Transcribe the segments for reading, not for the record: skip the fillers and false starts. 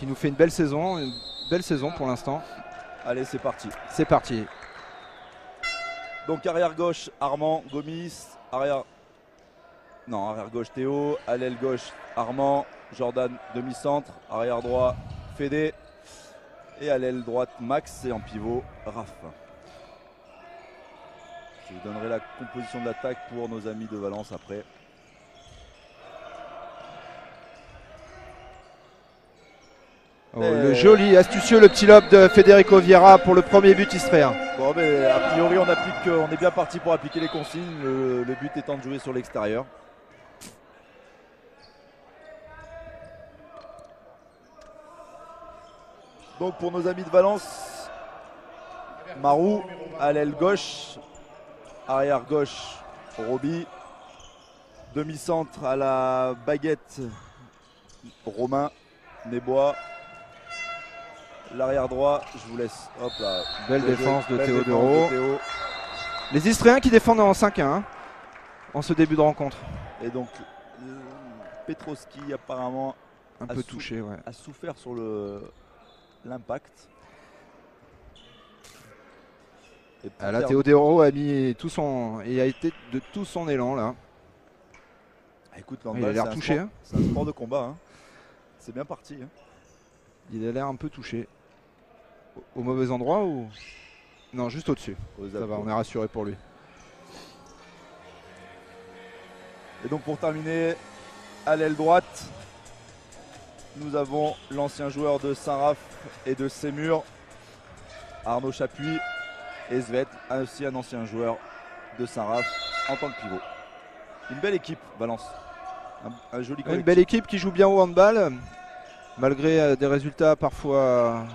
qui nous fait une belle saison pour l'instant. Allez, c'est parti. C'est parti. Donc arrière gauche, Armand, Gomis. Arrière gauche, Théo. À l'aile gauche, Armand, Jordan, demi-centre. Arrière droit, Fédé. Et à l'aile droite, Max. Et en pivot, Raph. Je vous donnerai la composition de l'attaque pour nos amis de Valence après. Oh, le joli, astucieux, le petit lob de Federico Vieira pour le premier but istréen. Bon, mais a priori, on est bien parti pour appliquer les consignes. Le but étant de jouer sur l'extérieur. Donc pour nos amis de Valence, Marou à l'aile gauche, arrière gauche, Roby, demi-centre à la baguette, Romain, Nesbois. L'arrière droit, je vous laisse. Hop là. Belle défense de belle Théodoro. défense de Théo. Les Istréens qui défendent en 5-1 en ce début de rencontre. Et donc Petrovski apparemment Un peu touché, ouais. a souffert sur l'impact. Là, Théodoro a mis tout son et a été de tout son élan là. Écoute, Il a l'air touché. C'est un sport de combat. Hein. C'est bien parti. Hein. Il a l'air un peu touché. Au mauvais endroit ou non, juste au-dessus. Ça va, on est rassuré pour lui. Et donc pour terminer, à l'aile droite, nous avons l'ancien joueur de Saint-Raph et de Sémur, Arnaud Chapuis, et Svet, aussi un ancien joueur de Saint-Raph en tant que pivot. Une belle équipe, Valence. Un joli collectif. Une belle équipe qui joue bien au handball, malgré des résultats parfois.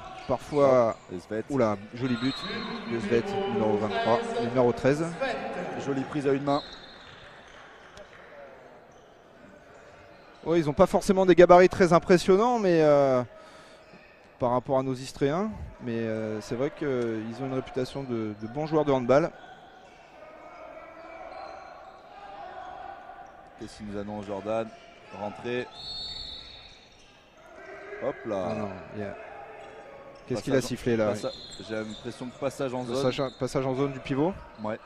Oula, joli but de Svet, numéro 23, numéro 13. Jolie prise à une main. Oui, ils n'ont pas forcément des gabarits très impressionnants, mais par rapport à nos Istréens. Mais c'est vrai qu'ils ont une réputation de bons joueurs de handball. Qu'est-ce qu'il nous annonce, Jordan? Rentrée. Hop là. Ah non, qu'est-ce qu'il a sifflé là? J'ai l'impression de passage en zone. Passage en zone du pivot. Ouais.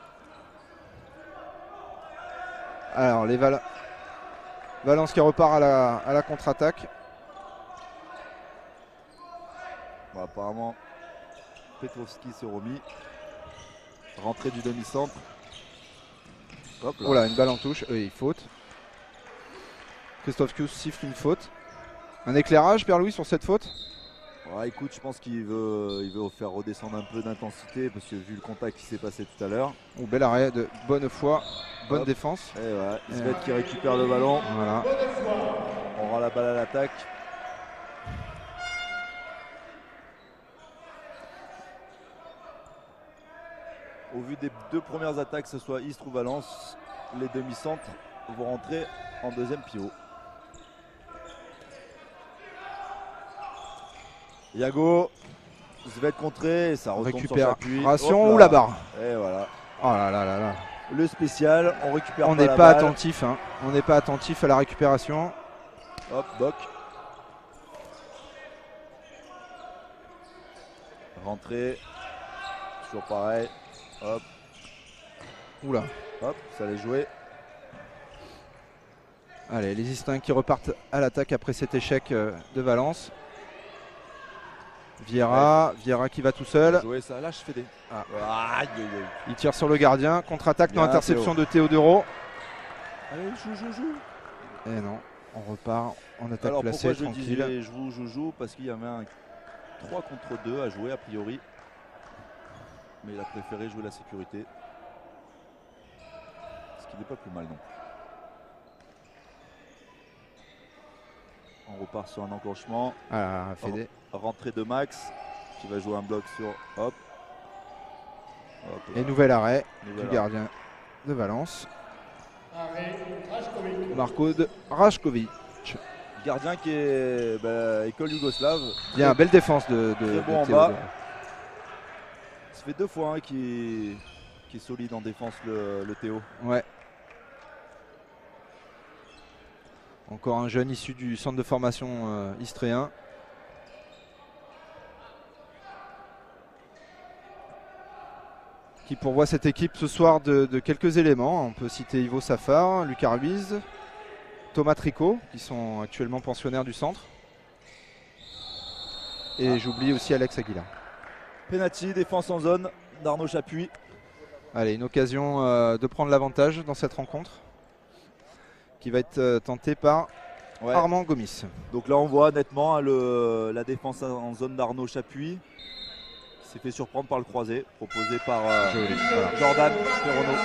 Alors les Valence qui repart à la contre-attaque. Bon, apparemment, Petrovski s'est remis. Rentrée du demi-centre. Oh là, une balle en touche. Oui, faute. Christophe Kius siffle une faute. Un éclairage, Pierre-Louis, sur cette faute? Ouais, écoute, je pense qu'il veut faire redescendre un peu d'intensité parce que vu le contact qui s'est passé tout à l'heure. Oh, bel arrêt de bonne foi, bonne défense. Et ouais, Svet qui récupère le ballon. Voilà. On rend la balle à l'attaque. Au vu des deux premières attaques, que ce soit Istres ou Valence, les demi-centres vont rentrer en deuxième pivot. Yago, Svet contré et ça retombe sur Chapuis. Récupération ou la barre. Et voilà. Oh là là là là. Le spécial, on récupère on pas n'est la pas balle. attentif, hein. On n'est pas attentif à la récupération. Hop, Boc. Rentrée. Toujours pareil. Hop. Oula. Hop, ça allait jouer. Allez, les Istréens qui repartent à l'attaque après cet échec de Valence. Vieira qui va tout seul. Jouer ça, là je fais des. Ah. Aïe, aïe, aïe. Il tire sur le gardien. Contre-attaque, non, Bien, interception de Théodoro. Allez, joue. Et non, on repart en attaque Alors placée, pourquoi tranquille. je disais joue parce qu'il y avait un 3 contre 2 à jouer a priori. Mais il a préféré jouer la sécurité. Ce qui n'est pas plus mal non plus. On repart sur un enclenchement. Ah, Fédé. Rentrée de Max qui va jouer un bloc sur Hop. Et nouvel arrêt du gardien de Valence. Marko Rajkovic. Gardien qui est école yougoslave. Bien, belle défense de bon en Théodoro. bas. Ça fait 2 fois qui est solide en défense le Théo. Ouais. Encore un jeune issu du centre de formation istréen. qui pourvoit cette équipe ce soir de quelques éléments. On peut citer Ivo Safar, Lucas Ruiz, Thomas Tricot, qui sont actuellement pensionnaires du centre. Et j'oublie aussi Alex Aguilar. Penalty, défense en zone d'Arnaud Chapuis. Allez, une occasion de prendre l'avantage dans cette rencontre qui va être tentée par Armand Gomis. Donc là on voit nettement hein, la défense en zone d'Arnaud Chapuis qui s'est fait surprendre par le croisé proposé par Jordan Perronneau.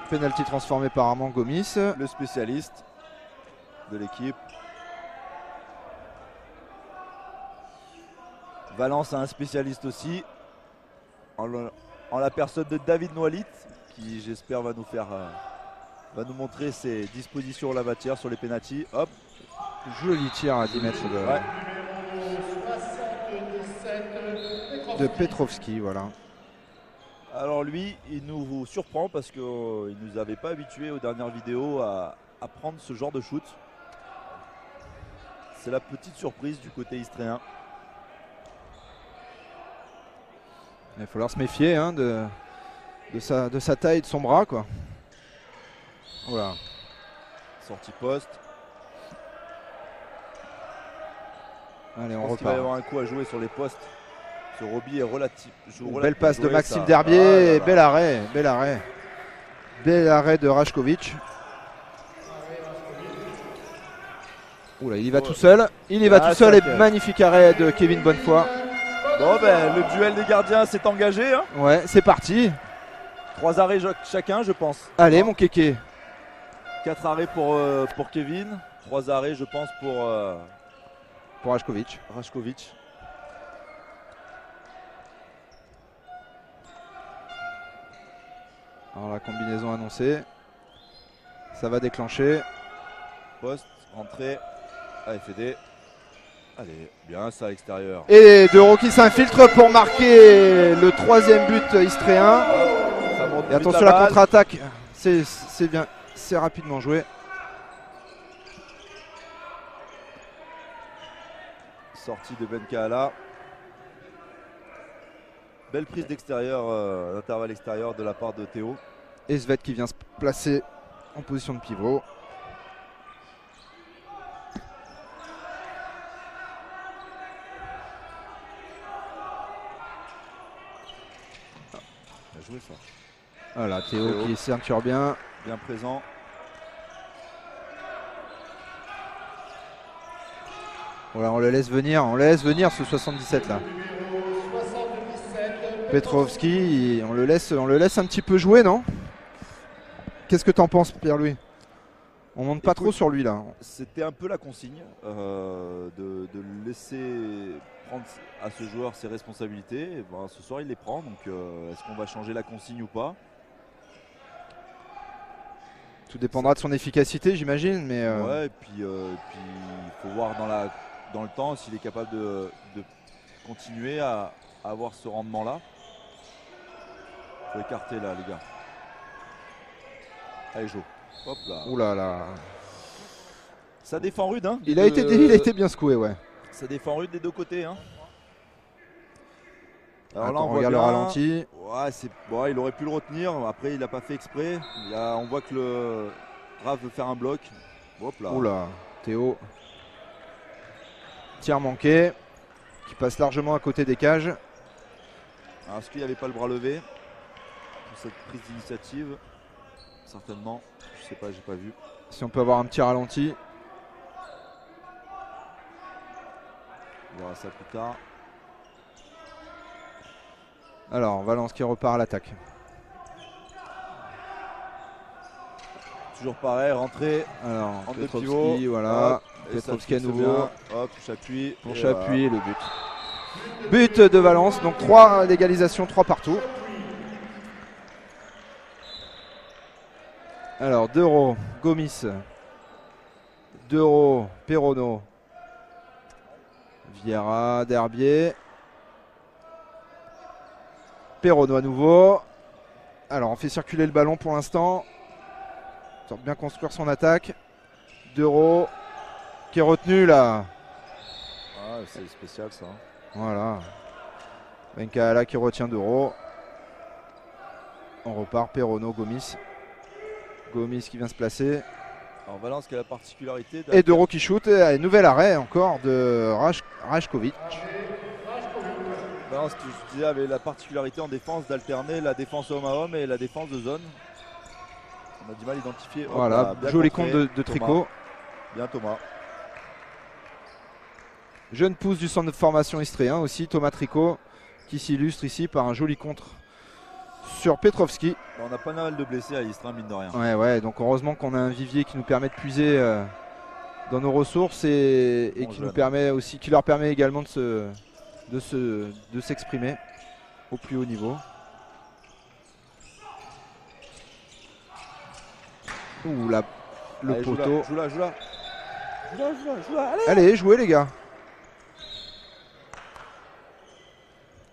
Penalty transformé par Armand Gomis. Le spécialiste de l'équipe. Valence a un spécialiste aussi en la personne de David Noalit qui j'espère va nous montrer ses dispositions en la matière sur les pénaltys. Hop. Joli tir à 10 mètres de Petrovski, voilà. Alors lui, il nous surprend parce qu'il ne nous avait pas habitués aux dernières vidéos à prendre ce genre de shoot. C'est la petite surprise du côté istréen. Il va falloir se méfier hein, de sa taille et de son bras, quoi. Voilà. Sortie poste. Allez, on repart. Il va y avoir un coup à jouer sur les postes. Ce Roby est relatif. Belle passe de Maxime Derbier. Et bel arrêt. Bel arrêt de Rajkovic. Oula, il y va tout seul. Il y va tout seul et magnifique arrêt de Kevin Bonnefoy. Bon ben le duel des gardiens s'est engagé. Hein. Ouais, c'est parti. 3 arrêts chacun, je pense. Allez, mon kéké. 4 arrêts pour Kevin. 3 arrêts, je pense, pour Rajkovic. Alors la combinaison annoncée. Ça va déclencher. Poste, rentrée. AFD. Allez, bien ça à l'extérieur. Et Dereau qui s'infiltre pour marquer le 3e but istréen. Et attention à la contre-attaque. C'est bien, c'est rapidement joué. Sortie de Ben Kahala. Belle prise d'extérieur, d'intervalle extérieur de la part de Théo. Et Svet qui vient se placer en position de pivot. Bien joué ça. Voilà, Théo qui ceinture bien. Bien présent. Voilà, on le laisse venir ce 77 là. Petrovski, on le laisse un petit peu jouer, non? Qu'est-ce que t'en penses, Pierre-Louis? On monte pas trop sur lui là. C'était un peu la consigne de laisser prendre à ce joueur ses responsabilités. Et ben, ce soir il les prend, donc est-ce qu'on va changer la consigne ou pas? Tout dépendra de son efficacité, j'imagine, mais ouais, et puis il faut voir dans le temps s'il est capable de continuer à avoir ce rendement là. Faut écarter là les gars. Allez Jo. Hop là. Ouh là là. Ça défend rude hein. Il a été bien secoué, ouais. Ça défend rude des deux côtés hein. Alors attends, là on regarde voit le ralenti. Ouais, il aurait pu le retenir. Après il n'a pas fait exprès. On voit que le Raph veut faire un bloc. Hop là. Oula, Théo. Tir manqué. Qui passe largement à côté des cages. Alors est-ce qu'il n'y avait pas le bras levé pour cette prise d'initiative? Certainement. Je sais pas, j'ai pas vu. Si on peut avoir un petit ralenti. On verra ça plus tard. Alors, Valence qui repart à l'attaque. Toujours pareil, rentrée. Alors, en Petrovski, voilà. Petrovski à nouveau. Hop, Chapuis. Pour Chapuis, voilà. Le but. But de Valence, donc 3 d'égalisation, 3 partout. Alors, Dereau, Gomis, Dereau, Perronneau, Vieira, Derbier. Perronneau à nouveau. Alors on fait circuler le ballon pour l'instant. Pour bien construire son attaque. Dereau qui est retenu là. Ah, c'est spécial ça. Voilà. Benkaala qui retient d'Euro. On repart, Perrono, Gomis. Gomis qui vient se placer. Alors Valence qui a la particularité. Et d'Euro qui shoot. Et nouvel arrêt encore de Rajkovic. Valence qui, je disais, avait la particularité en défense d'alterner la défense homme à homme et la défense de zone. On a du mal à identifier. Voilà, joli compte de Tricot. Bien Thomas. Jeune pousse du centre de formation istréen aussi, Thomas Tricot, qui s'illustre ici par un joli contre sur Petrovski. On a pas mal de blessés à Istres, mine de rien. Ouais, donc heureusement qu'on a un vivier qui nous permet de puiser dans nos ressources et qui nous permet aussi, qui leur permet également de s'exprimer au plus haut niveau. Ouh, le allez, poteau. Joue là. Allez, jouez les gars.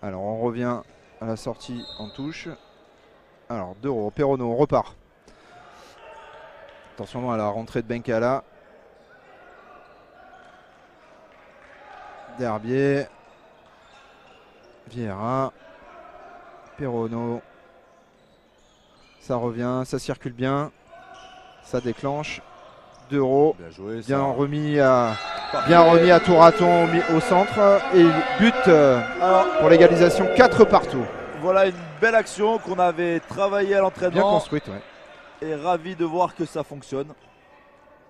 Alors on revient à la sortie en touche. Alors d'Euro, Perrono, on repart. Attention à la rentrée de Benkaala. Derbier. Vieira. Perrono. Ça revient, ça circule bien. Ça déclenche. d'Euro. Bien joué. Bien remis à Touraton au centre. Et but pour l'égalisation 4 partout. Voilà une belle action qu'on avait travaillée à l'entraînement. Bien construite, ouais. Et ravi de voir que ça fonctionne.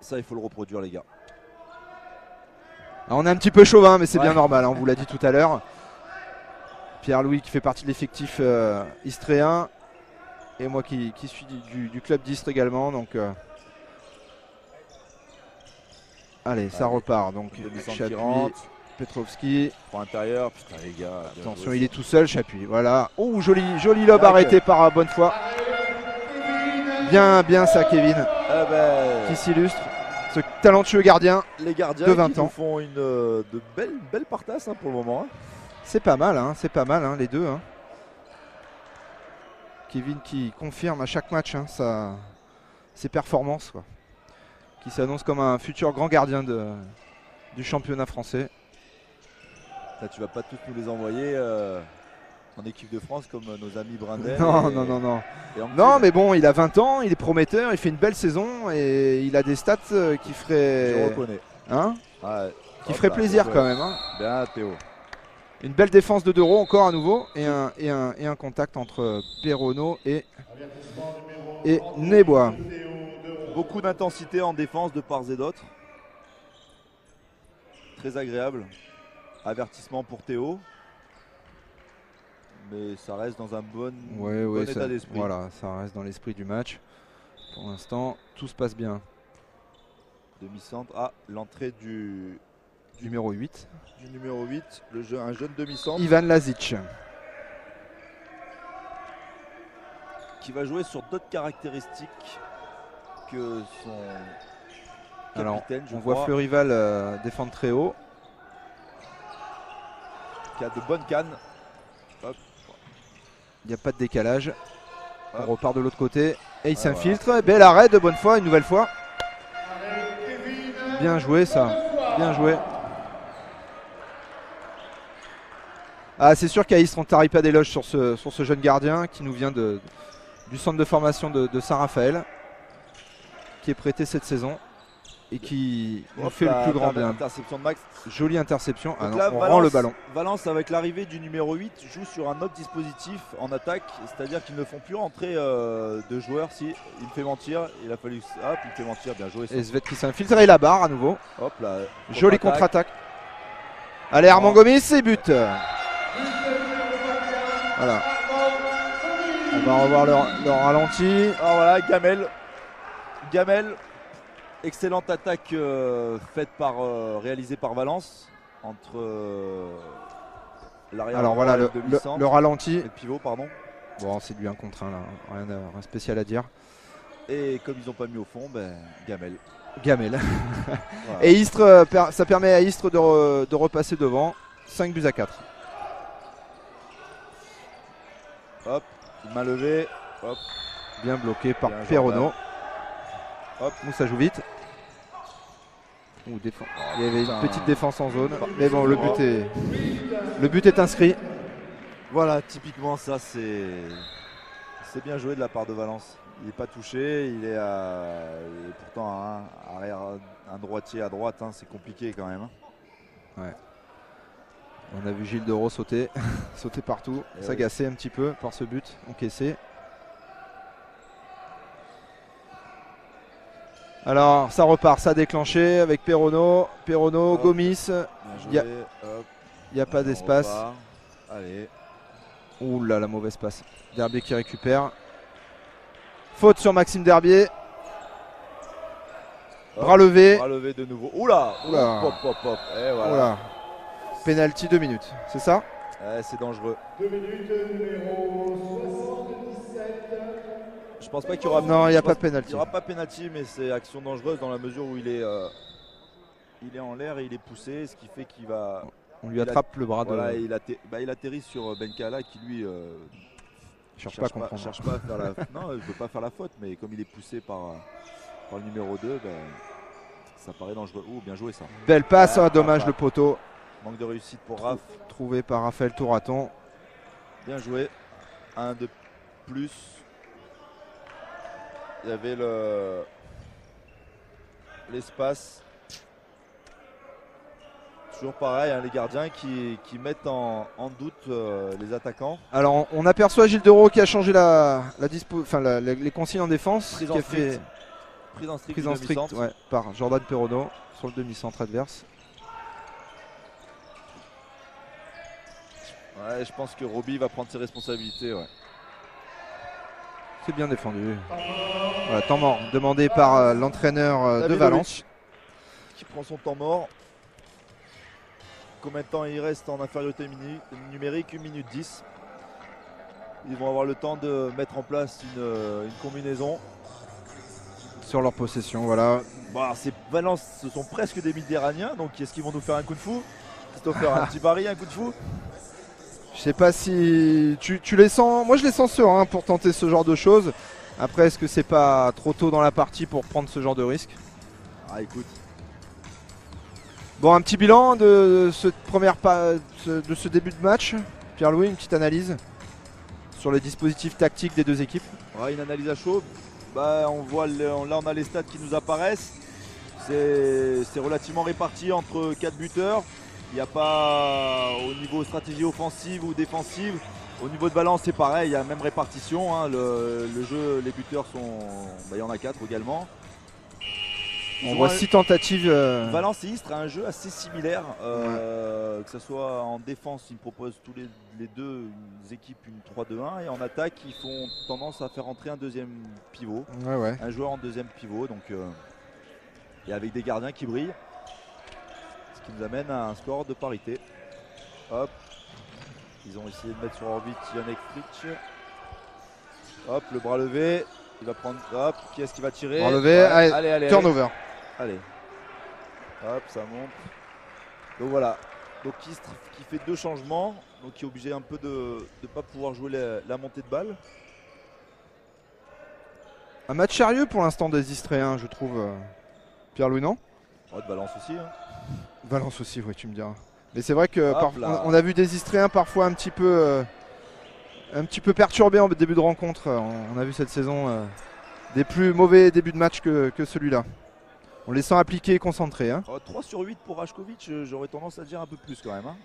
Ça, il faut le reproduire, les gars. Alors, on est un petit peu chauvin, mais c'est bien normal, hein, on vous l'a dit tout à l'heure. Pierre-Louis qui fait partie de l'effectif istréen. Et moi qui suis du club d'Istres également. Donc, allez, ça repart. Donc, Chapuis, Petrovski. Pour intérieur, putain les gars. Attention, il est tout seul, Chapuis. Voilà. Oh, joli lob arrêté par Bonnefoy. Bien ça, Kevin. Qui s'illustre. Ce talentueux gardien. Les gardiens de 20 qui ans. nous font de belles partasses pour le moment. C'est pas mal, les deux. Hein. Kevin qui confirme à chaque match ses performances, quoi. Qui s'annonce comme un futur grand gardien du championnat français. Là, tu vas pas tous nous les envoyer en équipe de France comme nos amis Brindel. Non. Non, mais bon, il a 20 ans, il est prometteur, il fait une belle saison et il a des stats qui feraient. Je reconnais. Hein ouais. Qui ferait plaisir quand même. Hein. Bien, Théo. Une belle défense de d'Euro encore à nouveau et un contact entre Perrono et Nebois. Beaucoup d'intensité en défense de part et d'autre. Très agréable. Avertissement pour Théo. Mais ça reste dans un bon état d'esprit. Voilà, ça reste dans l'esprit du match. Pour l'instant, tout se passe bien. Demi-centre. Ah, l'entrée du numéro 8. Du numéro 8, un jeune demi-centre. Ivan Lazic. Qui va jouer sur d'autres caractéristiques que son capitaine. On voit Fleurival défendre très haut. Qui a de bonnes cannes. Hop. Il n'y a pas de décalage. Hop. On repart de l'autre côté. Et il s'infiltre. Voilà. Bel arrêt de Bonnefoy une nouvelle fois. Bien joué ça. Bien joué. Ah, c'est sûr qu'à Istres on ne tarie pas d'éloges sur ce jeune gardien qui nous vient du centre de formation de Saint-Raphaël, qui est prêté cette saison et qui nous fait le plus grand bien. Interception de Max. Jolie interception. Ah non, là, on rend le ballon. Valence, avec l'arrivée du numéro 8, joue sur un autre dispositif en attaque, c'est-à-dire qu'ils ne font plus rentrer de joueurs. Si il me fait mentir, il a fallu. Hop, il me fait mentir, bien joué. Et Svet qui s'infiltre et la barre à nouveau. Hop là. Jolie contre-attaque. Allez, Armand Gomis, c'est but. Voilà. On va revoir leur ralenti. Alors voilà, Gamel. Excellente attaque réalisée par Valence entre l'arrière. Alors voilà le ralenti. Et le pivot, pardon. Bon, c'est du 1 contre 1 là, rien de spécial à dire. Et comme ils n'ont pas mis au fond, Gamel. Voilà. Et Istres, ça permet à Istres de repasser devant. 5 buts à 4. Hop, main levée. Hop. Bien bloqué par Perrono. Hop, ça joue vite. Il y avait une petite défense en zone. Mais bon, le but est inscrit. Voilà, typiquement ça c'est bien joué de la part de Valence. Il n'est pas touché, il est pourtant un droitier à droite, hein, c'est compliqué quand même. Ouais. On a vu Gilles Dereau sauter, sauter partout, s'agacer un petit peu par ce but encaissé. Alors ça repart, ça a déclenché avec Perrono, Gomis. Il n'y a pas d'espace. Allez. Ouh là, la mauvaise passe. Derbier qui récupère. Faute sur Maxime Derbier. Bras levé. Bras levé de nouveau. Oula. Oula. Pop, pop, pop. Et voilà. Oula. Penalty 2 minutes, c'est ça? C'est dangereux. 2 minutes, numéro 77. Je pense pas qu'il y aura. Non, il n'y a pas de penalty. Il n'y aura pas penalty, mais c'est action dangereuse dans la mesure où il est en l'air et il est poussé, ce qui fait qu'il va. On lui attrape le bras voilà, de. il atterrit sur Benkala qui lui cherche pas à comprendre. Cherche pas à faire la. Non, il ne peut pas faire la faute, mais comme il est poussé par le numéro 2, ça paraît dangereux. Oh, bien joué ça. Belle passe, dommage le poteau. Manque de réussite pour Raph. Trouvé par Raphaël Touraton. Bien joué. Un de plus. Il y avait l'espace. Toujours pareil, hein, les gardiens qui mettent en doute les attaquants. Alors on aperçoit Gilles Dereau qui a changé les consignes en défense. Prise en strict, ouais, par Jordan Perrono sur le demi-centre adverse. Ouais, je pense que Roby va prendre ses responsabilités. Ouais. C'est bien défendu. Voilà, temps mort demandé par l'entraîneur de Valence. Qui prend son temps mort. Combien de temps il reste en infériorité numérique? 1 minute 10. Ils vont avoir le temps de mettre en place une combinaison. Sur leur possession, voilà. Bon, ces Valence, ce sont presque des Méditerranéens, donc est-ce qu'ils vont nous faire un coup de fou? Christopher, un petit pari, un coup de fou? Je sais pas si tu les sens. Moi je les sens sereins pour tenter ce genre de choses. Après, est-ce que c'est pas trop tôt dans la partie pour prendre ce genre de risque? Ah, écoute. Bon, un petit bilan de ce début de match. Pierre-Louis, une petite analyse sur les dispositifs tactiques des deux équipes. Ouais, une analyse à chaud. On voit là on a les stats qui nous apparaissent. C'est relativement réparti entre 4 buteurs. Il n'y a pas au niveau stratégie offensive ou défensive. Au niveau de Valence, c'est pareil, il y a la même répartition. Hein. Le jeu, les buteurs sont. Il y en a 4 également. On voit 6 tentatives. Valence et Istres a un jeu assez similaire. Que ce soit en défense, ils proposent tous les deux équipes une 3-2-1. Et en attaque, ils font tendance à faire entrer un deuxième pivot. Ouais. Un joueur en deuxième pivot. Donc, et avec des gardiens qui brillent. Ce qui nous amène à un score de parité. Hop. Ils ont essayé de mettre sur orbite Yannick Fritsch. Hop, le bras levé. Il va prendre. Hop, qui est-ce qui va tirer? Bras levé, allez. Turnover. Allez. Hop, ça monte. Donc voilà. Donc Istres qui fait 2 changements. Donc qui est obligé un peu de ne pas pouvoir jouer la montée de balle. Un match sérieux pour l'instant des Istréens, je trouve. Pierre-Louis, non? Oh, de Valence aussi. Hein. Valence aussi, oui, tu me diras. Mais c'est vrai que Hop on a vu des Istréens parfois un petit peu perturbés en début de rencontre. On a vu cette saison des plus mauvais débuts de match que celui-là. On les sent appliqués et concentrés. Hein. 3 sur 8 pour Rajkovic, j'aurais tendance à dire un peu plus quand même. Hein.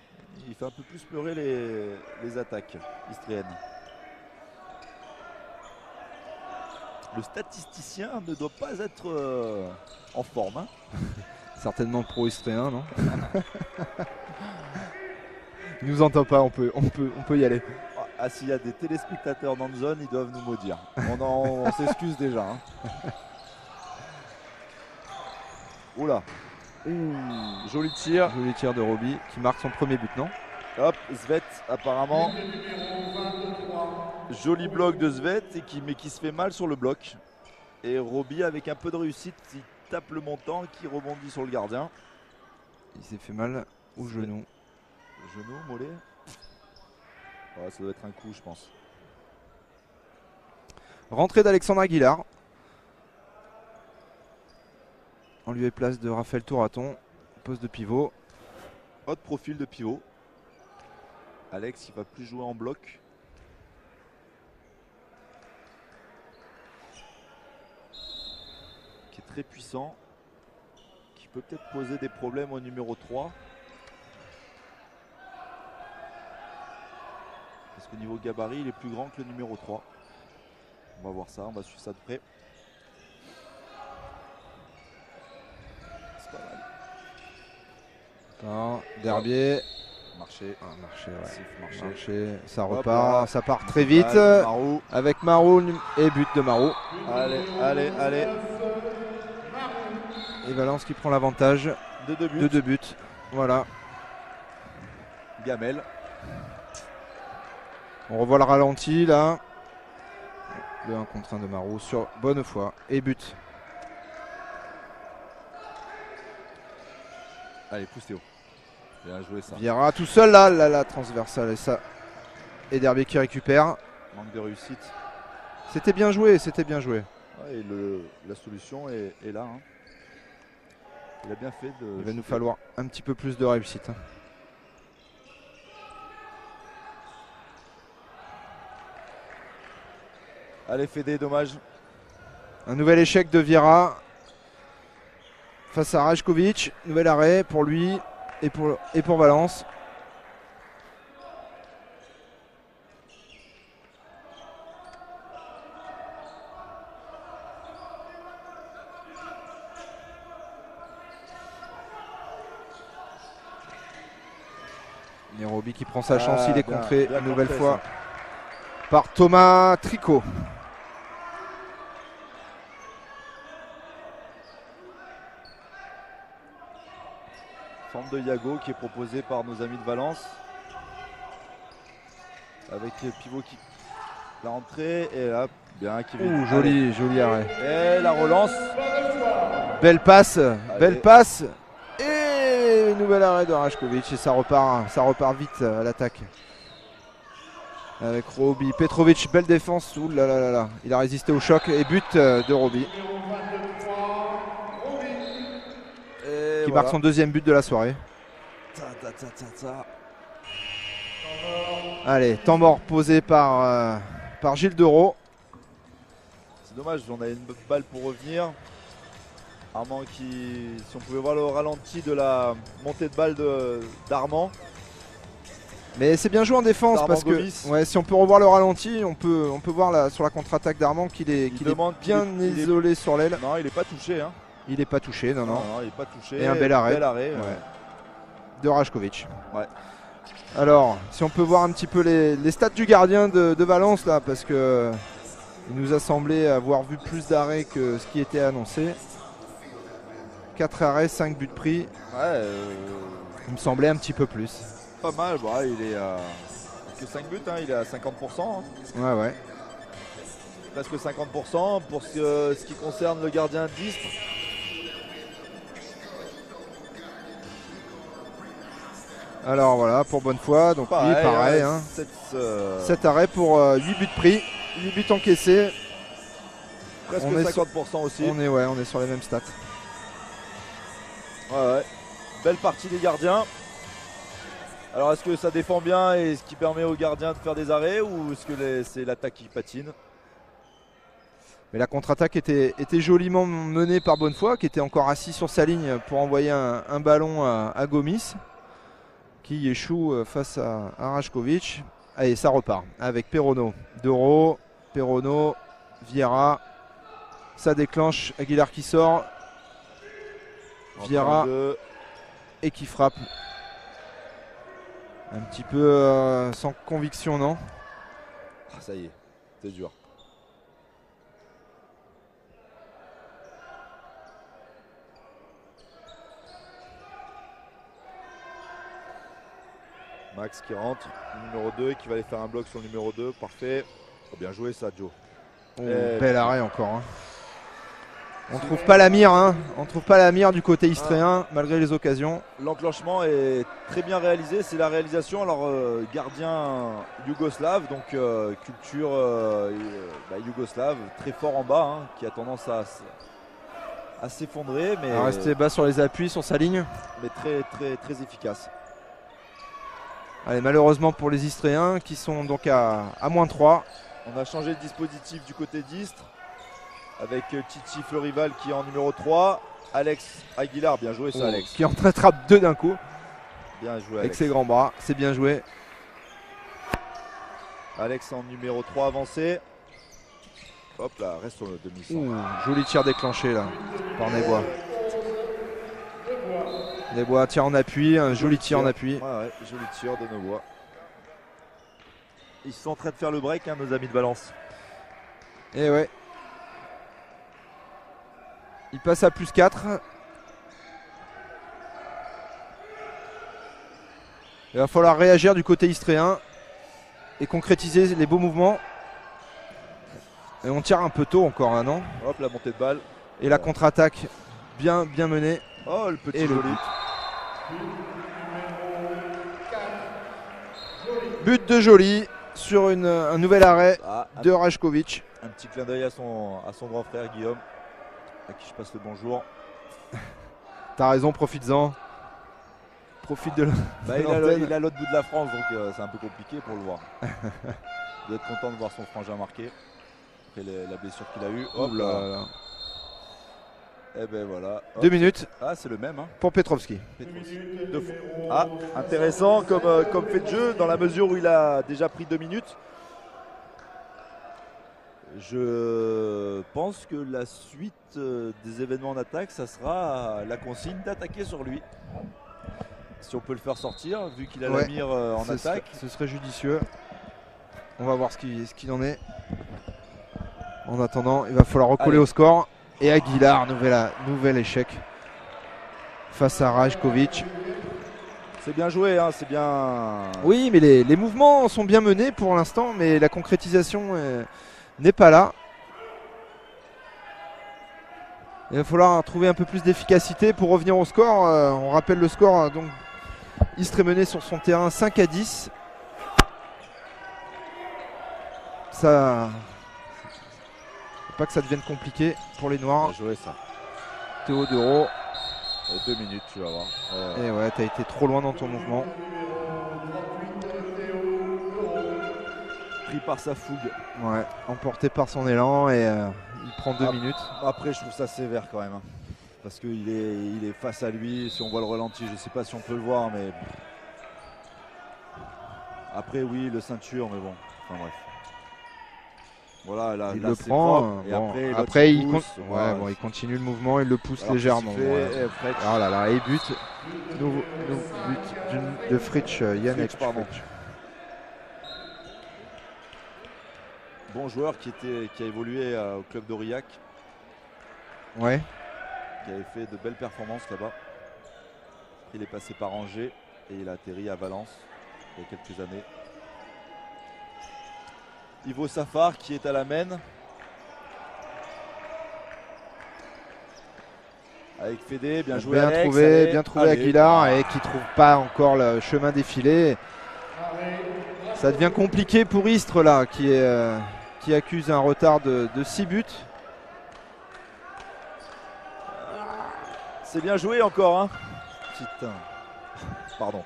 Il fait un peu plus pleurer les attaques istréennes. Le statisticien ne doit pas être en forme. Hein. Certainement pro-istréen, non? Il nous entend pas, on peut y aller. Ah, s'il y a des téléspectateurs dans la zone, ils doivent nous maudire. On s'excuse déjà. Hein. Oula. Joli tir. Joli tir de Roby qui marque son premier but, non? Hop, Svet apparemment. Joli bloc de Svet mais qui se fait mal sur le bloc. Et Roby avec un peu de réussite, il tape le montant qui rebondit sur le gardien. Il s'est fait mal au genou. Genou, mollet. Ouais, ça doit être un coup, je pense. Rentrée d'Alexandre Aguilar. En lieu et place de Raphaël Touraton. Poste de pivot. Haute profil de pivot. Alex il va plus jouer en bloc. Qui est très puissant. Qui peut peut-être poser des problèmes au numéro 3. Parce qu'au niveau gabarit, il est plus grand que le numéro 3. On va voir ça, on va suivre ça de près. C'est pas mal. Non, Derbier. Marché. Ah, marché, ouais. Marché. Marché, ça Hop repart, là. ça part très vite. Marou. Avec Marou et but de Marou. Allez, allez, allez. Et Valence qui prend l'avantage De 2 buts. de 2 buts. Voilà. Gamel. On revoit le ralenti là. Le 1 contre 1 de Marou sur bonne foi. Et but. Allez, pousse Théo. Bien joué ça. Vieira tout seul là, la transversale et ça. Et Derbier qui récupère. Manque de réussite. C'était bien joué, c'était bien joué. Ouais, et la solution est là. Hein. Il a bien fait de. Il va nous falloir un petit peu plus de réussite. Hein. Allez, Fédé, dommage. Un nouvel échec de Vieira face à Rajkovic. Nouvel arrêt pour lui et pour Valence. Nairobi qui prend sa chance, il est bien, contré bien une nouvelle contré, fois par Thomas Tricot. Forme de Yago qui est proposé par nos amis de Valence. Avec le pivot qui. La rentrée et là, bien Kevin. Ouh, joli arrêt. Et la relance. Belle passe, Allez. belle passe. Et nouvel arrêt de Rajkovic et ça repart vite à l'attaque. Avec Roby, Petrovic, belle défense. Ouh là là là là. Il a résisté au choc et but de Roby. Qui marque son deuxième but de la soirée. Allez, temps mort posé par Gilles Dereau. C'est dommage, on a une balle pour revenir. Armand qui, si on pouvait voir le ralenti de la montée de balle d'Armand. Mais c'est bien joué en défense D'Armand parce que Gomis. ouais, si on peut revoir le ralenti, on peut voir sur la contre-attaque d'Armand qu'il est demande bien il est- isolé sur l'aile. Non, il n'est pas touché. Hein. Il n'est pas touché, non. il n'est pas touché. Et un bel arrêt. Ouais. De Rajkovic. Ouais. Alors, si on peut voir un petit peu les stats du gardien de Valence là, parce que il nous a semblé avoir vu plus d'arrêts que ce qui était annoncé. 4 arrêts, 5 buts pris. Ouais, Il me semblait un petit peu plus. pas mal. Bon, il est à que 5 buts, hein, il est à 50%. Hein. Ouais. Presque 50% pour ce qui concerne le gardien d'Istres. Alors voilà, pour bonne foi. Donc oui, pareil. Hein. 7 arrêts pour 8 buts pris. 8 buts encaissés. Presque on est 50% aussi. On est sur les mêmes stats. Ouais. Belle partie des gardiens. Alors est-ce que ça défend bien et ce qui permet aux gardiens de faire des arrêts ou est-ce que c'est l'attaque qui patine? Mais la contre-attaque était joliment menée par Bonnefoy, qui était encore assis sur sa ligne pour envoyer un ballon à Gomis, qui échoue face à Rajkovic. Allez, ça repart avec Perrono. Dereau, Perrono, Vieira. Ça déclenche, Aguilar qui sort. Vieira et qui frappe. Un petit peu sans conviction, non? Ah, ça y est, c'est dur. Max qui rentre, numéro 2, qui va aller faire un bloc sur le numéro 2, parfait. Oh, bien joué ça, Joe. Bel arrêt encore. Hein. On trouve pas la mire, hein. On trouve pas la mire du côté istréen malgré les occasions. L'enclenchement est très bien réalisé, c'est la réalisation. Alors gardien yougoslave, donc culture yougoslave, très fort en bas, hein, qui a tendance à s'effondrer, mais À rester bas sur les appuis, sur sa ligne. mais très très très efficace. Allez, malheureusement pour les Istréens qui sont donc à -3. On a changé de dispositif du côté d'Istres avec Titi Fleurival qui est en numéro 3. Alex Aguilar, bien joué ça Alex. Qui en attrape 2 d'un coup Bien joué avec Alex. ses grands bras. C'est bien joué. Alex en numéro 3 avancé. Hop là, reste sur le demi-centre. Ouh, joli tir déclenché là par Nesbois. Nesbois tire en appui, un joli tir en appui. Ouais, joli tir de Nesbois. Ils sont en train de faire le break, hein, nos amis de Valence. Et ouais. Il passe à +4. Il va falloir réagir du côté istréen et concrétiser les beaux mouvements. Et on tire un peu tôt encore là, non? Hop, la montée de balle. Et la contre-attaque bien menée. Oh, le petit Et le joli. But de Joly sur un nouvel arrêt Ah, de Rajkovic. un petit clin d'œil à son grand frère Guillaume, à qui je passe le bonjour. T'as raison, profites-en. Profite de Bah, il a l'autre bout de la France, donc c'est un peu compliqué pour le voir. Il doit être content de voir son frangin marqué après la blessure qu'il a eue. Hop Ouh là. là là. Et ben voilà. Hop. 2 minutes Ah, c'est le même. Hein. pour Petrovski. Ah, intéressant comme fait de jeu dans la mesure où il a déjà pris 2 minutes. Je pense que la suite des événements en attaque, ça sera la consigne d'attaquer sur lui. Si on peut le faire sortir, vu qu'il a la mire en attaque. Ce serait judicieux. On va voir ce qu'il en est. En attendant, il va falloir recoller au score. Et Aguilar, nouvel échec face à Rajkovic. C'est bien joué, hein, c'est bien. Oui, mais les mouvements sont bien menés pour l'instant, mais la concrétisation n'est pas là. Il va falloir trouver un peu plus d'efficacité pour revenir au score. On rappelle le score, donc Istres est mené sur son terrain 5-10. Ça... Faut pas que ça devienne compliqué pour les Noirs. Bien joué ça. Théo Dereau. 2 minutes, tu vas voir. Et ouais, t'as été trop loin dans ton mouvement. Pris par sa fougue. Ouais, emporté par son élan et il prend 2 minutes. Après, je trouve ça sévère quand même. Hein, parce qu'il est face à lui. Si on voit le ralenti, je sais pas si on peut le voir, mais. Après, oui, le ceinture, mais bon. Enfin bref. Voilà, là, Il là, le c'est prend. propre. Et Bon, après, il, pousse, voilà. il continue le mouvement, il le pousse Alors légèrement. qu'il Ouais. fait, Fretch. Oh là là, et but. Nouveau but de Fritsch, Yannick Fritsch, pardon. Fritsch. Bon joueur qui a évolué au club d'Aurillac, Ouais. qui avait fait de belles performances là-bas. Il est passé par Angers et il a atterri à Valence il y a quelques années. Ivo Safar qui est à la main. Avec Fédé, bien joué Alex. Bien trouvé Aguilar et qui trouve pas encore le chemin défilé. Ça devient compliqué pour Istres là qui accuse un retard de 6 buts. C'est bien joué encore, hein. Putain. Pardon.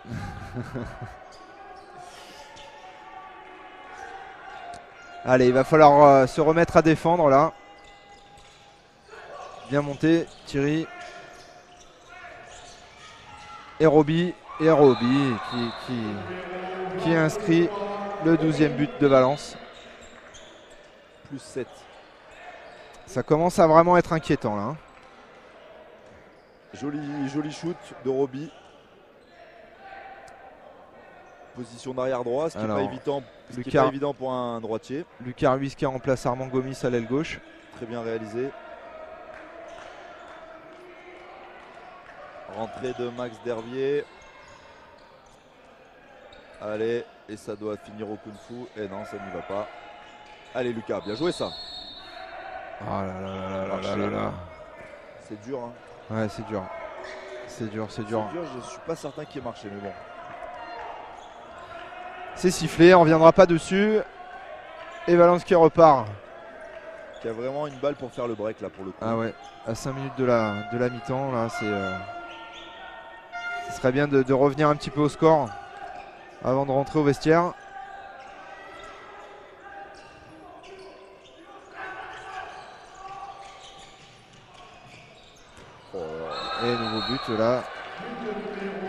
Allez, il va falloir se remettre à défendre là. Bien monté, Thierry. Et Roby qui inscrit le 12e but de Valence. Plus 7. Ça commence à vraiment être inquiétant là. Hein. Joli shoot de Roby. Position d'arrière droit, ce qui n'est pas évident pour un droitier. Lucas Ruiz qui remplace Armand Gomis à l'aile gauche. Très bien réalisé. Rentrée de Max Dervier. Allez, et ça doit finir au kung-fu. Et non, ça n'y va pas. Allez Lucas, bien joué ça. Oh là là là là là. C'est dur, hein. Ouais, c'est dur. C'est dur. Je suis pas certain qu'il ait marché, mais bon. C'est sifflé, on reviendra pas dessus. Et Valence qui repart. Qui a vraiment une balle pour faire le break là pour le coup. Ah ouais, à 5 minutes de la mi-temps là, ce serait bien de revenir un petit peu au score. avant de rentrer au vestiaire. Et nouveau but là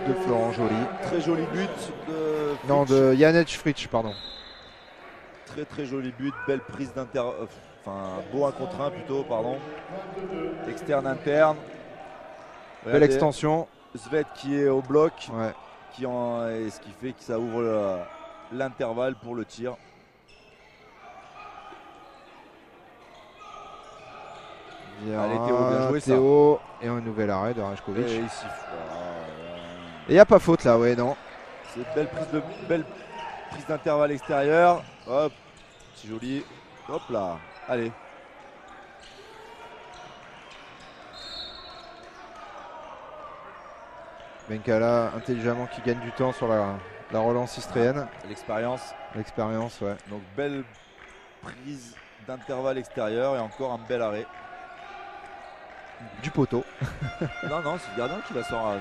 de Florent Joly. Très joli but de Non, Fritsch. de Janec Fritsch, pardon. Très très joli but, belle prise d'inter... Enfin, beau 1 contre 1 plutôt, pardon. Externe interne. Belle Regardez, extension. Svet qui est au bloc, Ouais. et ce qui fait que ça ouvre l'intervalle pour le tir. Allez, Théo, bien joué, ça. Théo et un nouvel arrêt de Rajkovic. Et Et ici, il n'y a pas faute là, ouais, non. c'est belle prise d'intervalle extérieur. Hop, c'est joli. Hop là, allez. Benkala intelligemment qui gagne du temps sur la relance istréenne. L'expérience. L'expérience, ouais. Donc belle prise d'intervalle extérieur et encore un bel arrêt. Du poteau. Non, non, c'est le gardien qui la sort.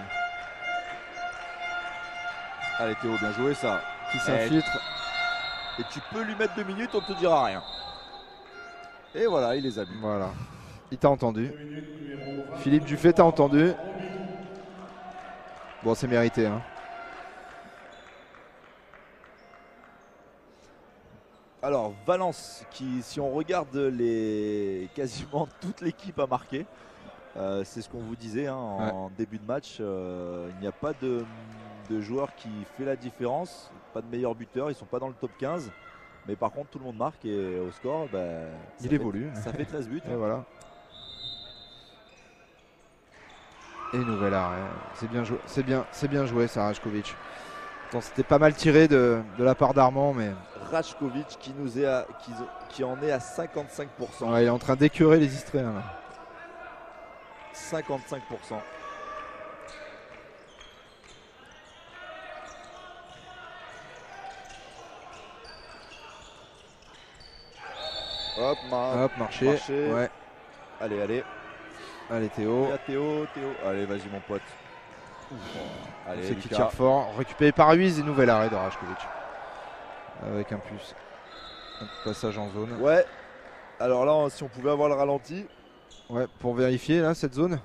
Allez Théo, bien joué ça. Qui s'infiltre. Et tu peux lui mettre 2 minutes, on ne te dira rien. Et voilà, il les a mis. Voilà. Il t'a entendu. Philippe Dufay t'a entendu. Bon, c'est mérité, hein. Alors Valence, qui si on regarde quasiment toute l'équipe a marqué. C'est ce qu'on vous disait hein, en début de match. Il n'y a pas de joueur qui fait la différence, pas de meilleur buteur, ils sont pas dans le top 15. Mais par contre tout le monde marque et au score, il évolue. Ça fait 13 buts. Et voilà. Et nouvel arrêt. C'est bien joué. C'est bien joué ça, Rajkovic. C'était pas mal tiré de la part d'Armand, mais Rajkovic qui en est à 55%. ouais, il est en train d'écœurer les Istréens là. 55%. Hop, Hop, marché. Ouais. Allez, allez. Allez Théo. Théo. Allez, vas-y mon pote. Allez, C'est qui Lucas. tire fort. Récupéré par Ruiz et nouvel arrêt de Rajkovic. Avec un passage en zone. Ouais. Alors là, si on pouvait avoir le ralenti. Ouais, pour vérifier là cette zone.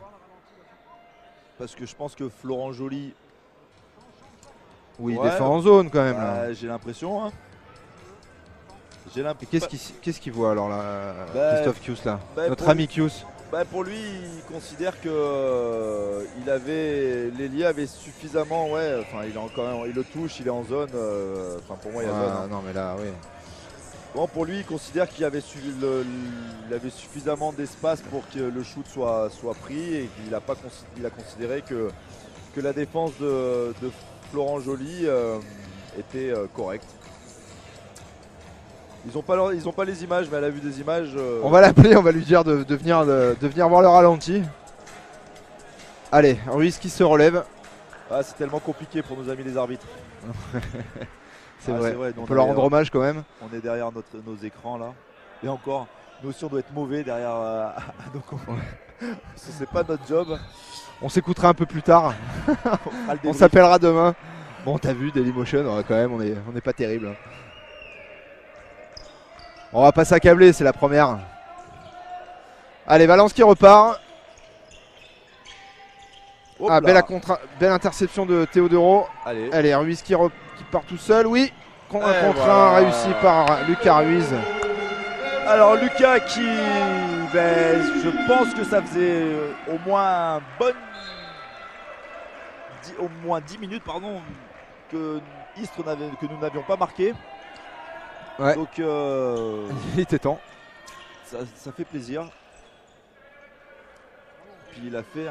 Parce que je pense que Florent Joly. Oui, Ouais, il défend en zone quand même. Là. J'ai l'impression. Hein. Et qu'est-ce qu'il voit alors là, Christophe Kius là, notre pour ami Kius. Pour lui, il considère que l'ailier avait suffisamment, il le touche, il est en zone. Pour moi, il y a zone. Hein. Non mais là, oui. Bon, pour lui, il considère qu'il avait, il avait suffisamment d'espace pour que le shoot soit pris et qu'il a considéré que la défense de Florent Joly était correcte. Ils ont pas les images, mais elle a vu des images. On va l'appeler, on va lui dire de venir voir le ralenti. Allez, Ruiz qui se relève. Ah, c'est tellement compliqué pour nos amis les arbitres. C'est vrai. On peut leur rendre hommage quand même. On est derrière nos écrans là. Et encore, nous aussi on doit être mauvais derrière nos confrères. C'est pas notre job. On s'écoutera un peu plus tard. On s'appellera demain. Bon, t'as vu Dailymotion, quand même, on est pas terrible. On va pas s'accabler, c'est la première. Allez, Valence qui repart. Belle interception de Théodoro. Allez, Ruiz qui part tout seul. Oui, un contre un réussi par Lucas Ruiz. Alors Lucas qui, je pense que ça faisait au moins 10 minutes que Istres que nous n'avions pas marqué. Ouais. Donc il était temps. Ça fait plaisir. Puis il a fait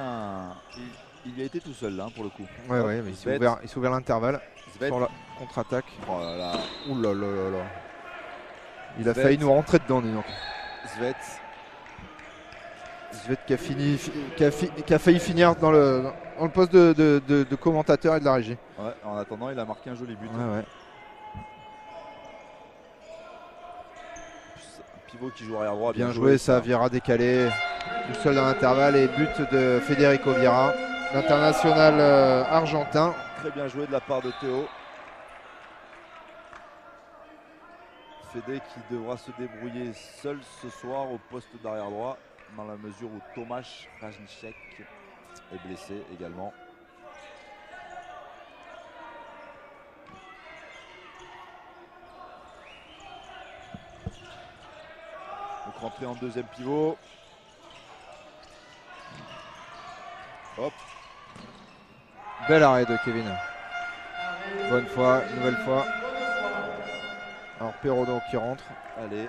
il y a été tout seul là pour le coup. Ouais, mais il s'est ouvert l'intervalle sur la contre-attaque. Oh là là. Ouh là là là là. Il a failli nous rentrer dedans, dis donc. Svet qui a failli finir dans le poste de commentateur et de la régie. Ouais, en attendant, il a marqué un joli but. Ouais. Pivot qui joue arrière droit. Bien joué ça, Vieira décalé. Tout seul dans l'intervalle et but de Federico Vieira, l'international argentin. Très bien joué de la part de Théo. Fédé qui devra se débrouiller seul ce soir au poste d'arrière droit, dans la mesure où Tomasz Rajnicek est blessé également. Donc rentrer en deuxième pivot. Hop. Bel arrêt de Kevin. Bonne fois, nouvelle fois. Alors Perraudot qui rentre. Allez.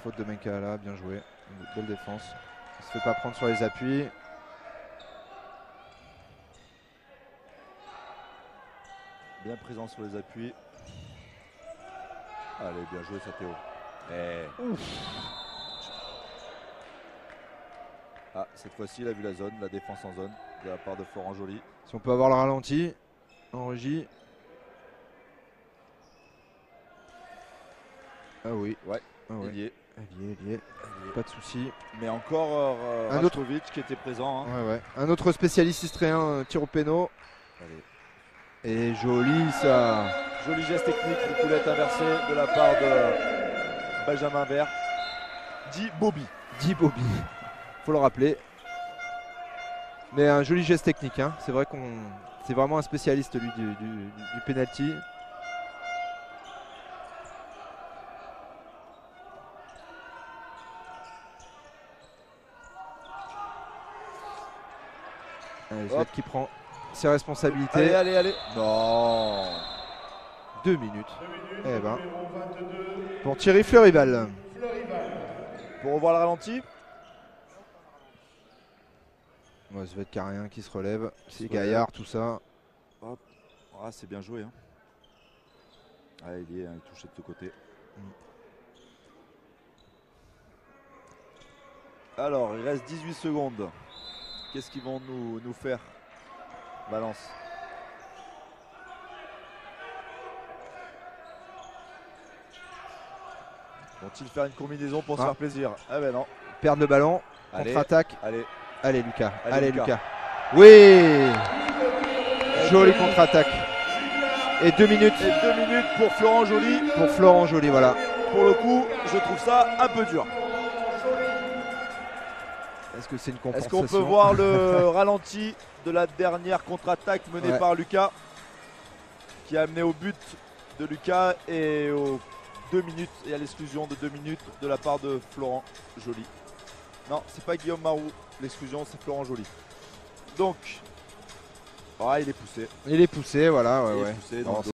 Faute de Menkala, bien joué. Une belle défense. Il se fait pas prendre sur les appuis. Bien présent sur les appuis. Allez, bien joué ça Théo. Ah, cette fois-ci il a vu la zone, la défense en zone de la part de Florent Joly. Si on peut avoir le ralenti en régie. Ah oui. Ouais, Ah ouais. il y est. Allié. Pas de souci. Mais encore Un autre Rajkovic qui était présent. Hein. Ouais. Un autre spécialiste istréen, tir au péno. Allez. Et joli ça. Joli geste technique, une coulette inversée de la part de Benjamin Vert. Dit Bobby. Dit Bobby. Faut le rappeler. Mais un joli geste technique. Hein. C'est vrai c'est vraiment un spécialiste lui du penalty. Allez, Zed qui prend ses responsabilités. Allez. Non. 2 minutes. Eh ben. Pour Thierry Fleurival. Pour revoir le ralenti. Ouais, Zed Carrien qui se relève. C'est Gaillard, tout ça. Hop. Ah, c'est bien joué. Hein. Ah, il est touché de ce côté. Alors, il reste 18 secondes. Qu'est-ce qu'ils vont nous faire, Valence? Vont-ils faire une combinaison pour se faire plaisir? Ah ben non. Perdre le ballon. Allez, Contre-attaque. Allez Lucas. Allez, Lucas. Oui. Jolie contre-attaque. Et 2 minutes. Et 2 minutes pour Florent Joly. Pour Florent Joly, voilà. Pour le coup, je trouve ça un peu dur. Est-ce que c'est une compensation? Est-ce qu'on peut voir le ralenti de la dernière contre-attaque menée par Lucas, qui a amené au but de Lucas et aux 2 minutes et à l'exclusion de 2 minutes de la part de Florent Joly. Non, c'est pas Guillaume Marou, l'exclusion, c'est Florent Joly. Donc, il est poussé. Il est poussé, voilà. Il est poussé, donc